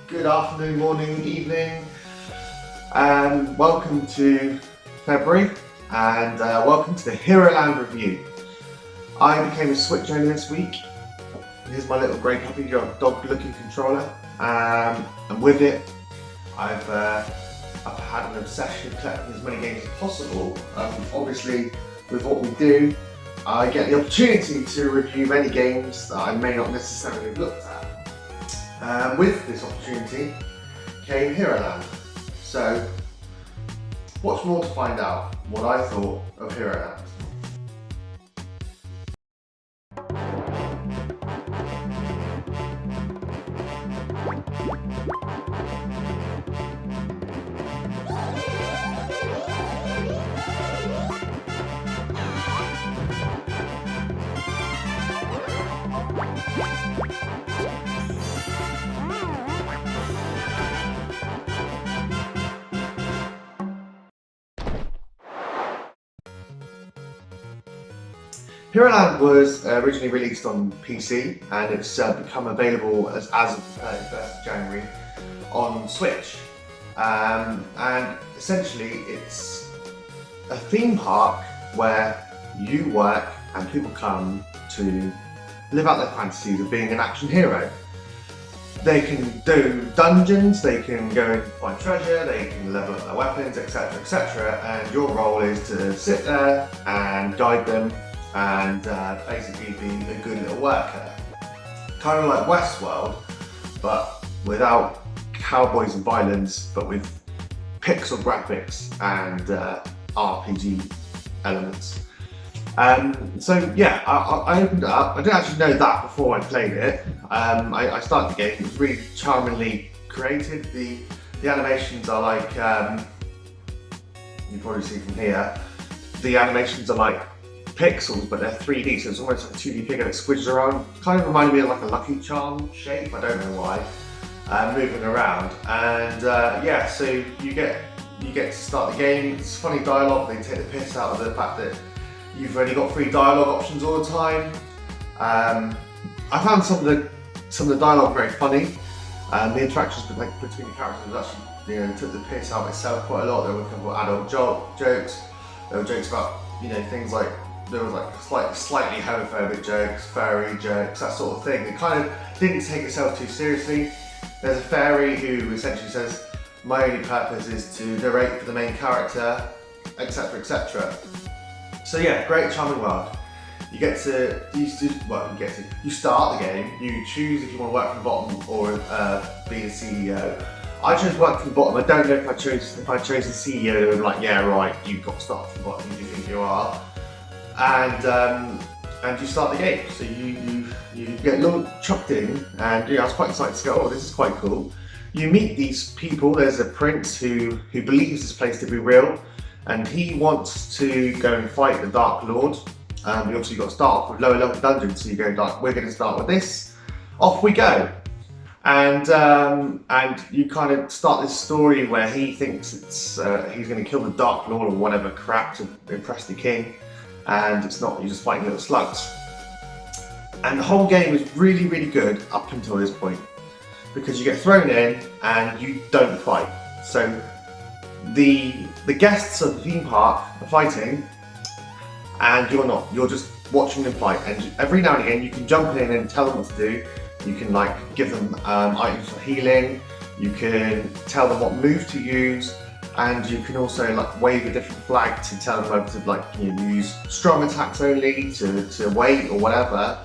Good afternoon, morning, evening, and welcome to February, and welcome to the Heroland review. I became a Switch owner this week. Here's my little grey puppy, dog-looking controller, and with it, I've had an obsession collecting as many games as possible. Obviously, with what we do, I get the opportunity to review many games that I may not necessarily have looked at. With this opportunity came Heroland. So, what's more to find out what I thought of Heroland? Heroland was originally released on PC and it's become available as of the 31st of January on Switch. And essentially it's a theme park where you work and people come to live out their fantasies of being an action hero. They can do dungeons, they can go and find treasure, they can level up their weapons, etc, etc, and your role is to sit there and guide them and basically be a good little worker. Kind of like Westworld, but without cowboys and violence, but with pixel graphics and RPG elements. So yeah, I opened it up. I didn't actually know that before I played it. I started the game. It was really charmingly created. The animations are like, you probably see from here, the animations are like pixels, but they're 3D, so it's almost like a 2D figure that squidges around. Kind of reminded me of like a Lucky Charm shape, I don't know why, moving around. And yeah, so you get to start the game. It's funny dialogue, they take the piss out of the fact that you've only got 3 dialogue options all the time. I found some of the dialogue very funny. The interactions between the characters was actually, you know, took the piss out of itself quite a lot. There were a couple of adult jokes. There were jokes about, you know, things like, there was like slightly homophobic jokes, furry jokes, that sort of thing. It kind of didn't take itself too seriously. There's a fairy who essentially says, my only purpose is to narrate for the main character, etc, etc. So yeah, great charming world. You start the game, you choose if you want to work from the bottom or be a CEO. I chose work from the bottom. I don't know if I chose the CEO, they were like, yeah right, you've got to start from the bottom, you think you are. And you start the game. So you get a little chucked in, and you know, I was quite excited to go, oh, this is quite cool. You meet these people. There's a prince who believes this place to be real, and he wants to go and fight the Dark Lord. You obviously got to start off with lower level dungeons, so you go like, we're going to start with this, off we go. And you kind of start this story where he thinks it's he's going to kill the Dark Lord or whatever crap to impress the king, and it's not, you're just fighting little slugs. And the whole game is really, really good up until this point, because you get thrown in and you don't fight. So the guests of the theme park are fighting, and you're not. You're just watching them fight, and every now and again you can jump in and tell them what to do. You can like give them items for healing, you can tell them what move to use, and you can also like wave a different flag to tell them whether to like, you know, use strong attacks only, to wait or whatever.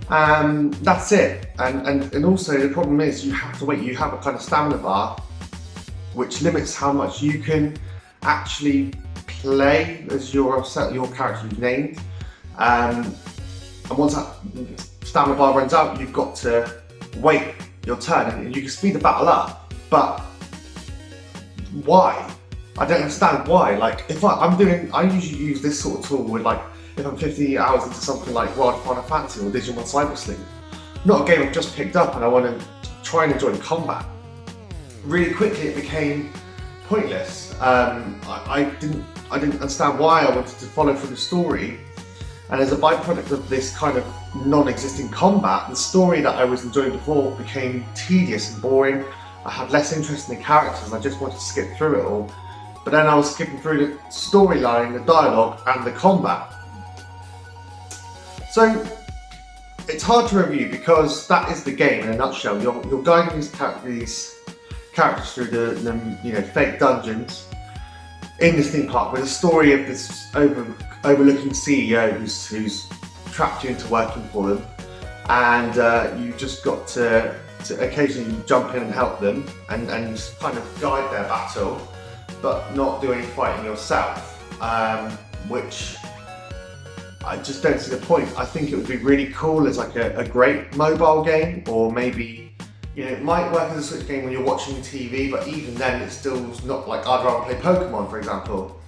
That's it. And also the problem is you have to wait. You have a kind of stamina bar which limits how much you can actually play as your character you've named. And once that stamina bar runs out, you've got to wait your turn, and you can speed the battle up, but why? I don't understand why. Like, if I usually use this sort of tool with, like, if I'm 50 hours into something like World of Final Fantasy or Digimon Cyber Sleuth, not a game I've just picked up and I want to try and enjoy the combat. Really quickly it became pointless. I didn't understand why I wanted to follow through the story, and as a byproduct of this kind of non-existing combat, the story that I was enjoying before became tedious and boring. I had less interest in the characters and I just wanted to skip through it all. But then I was skipping through the storyline, the dialogue and the combat. So it's hard to review because that is the game in a nutshell. You're guiding these characters through the fake dungeons in this theme park with a story of this overlooking CEO who's trapped you into working for them, and you just got to occasionally jump in and help them and kind of guide their battle, but not do any fighting yourself, which I just don't see the point. I think it would be really cool as like a great mobile game, or maybe it might work as a Switch game when you're watching TV, but even then it's still not like I'd rather play Pokemon, for example.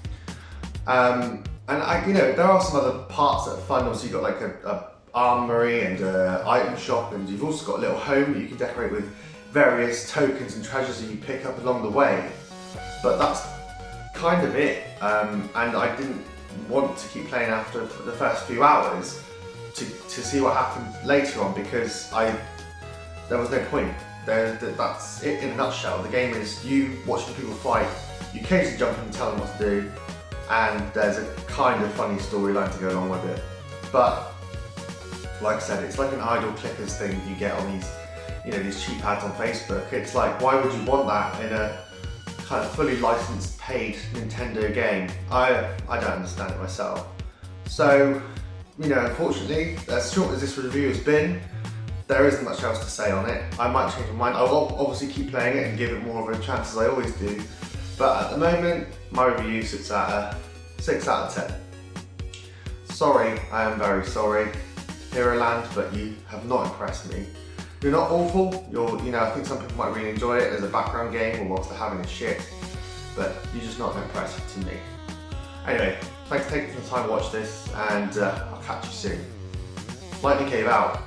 And there are some other parts that are fun. Obviously you've got like a armory and an item shop, and you've also got a little home that you can decorate with various tokens and treasures that you pick up along the way. But that's kind of it. And I didn't want to keep playing after the first few hours to see what happened later on, because there was no point. That's it in a nutshell. The game is you watching people fight, you occasionally jump in and tell them what to do, and there's a kind of funny storyline to go along with it. But like I said, it's like an idle clickers thing you get on these cheap ads on Facebook. It's like, why would you want that in a kind of fully licensed, paid Nintendo game? I don't understand it myself. So, unfortunately, as short as this review has been, there isn't much else to say on it. I might change my mind. I'll obviously keep playing it and give it more of a chance as I always do. But at the moment, my review sits at a 6 out of 10. Sorry, I am very sorry, Heroland, but you have not impressed me. You're not awful. I think some people might really enjoy it as a background game or whilst they're having a shit, but you're just not impressive to me. Anyway, thanks for taking some time to watch this, and I'll catch you soon. Lightning Cave out.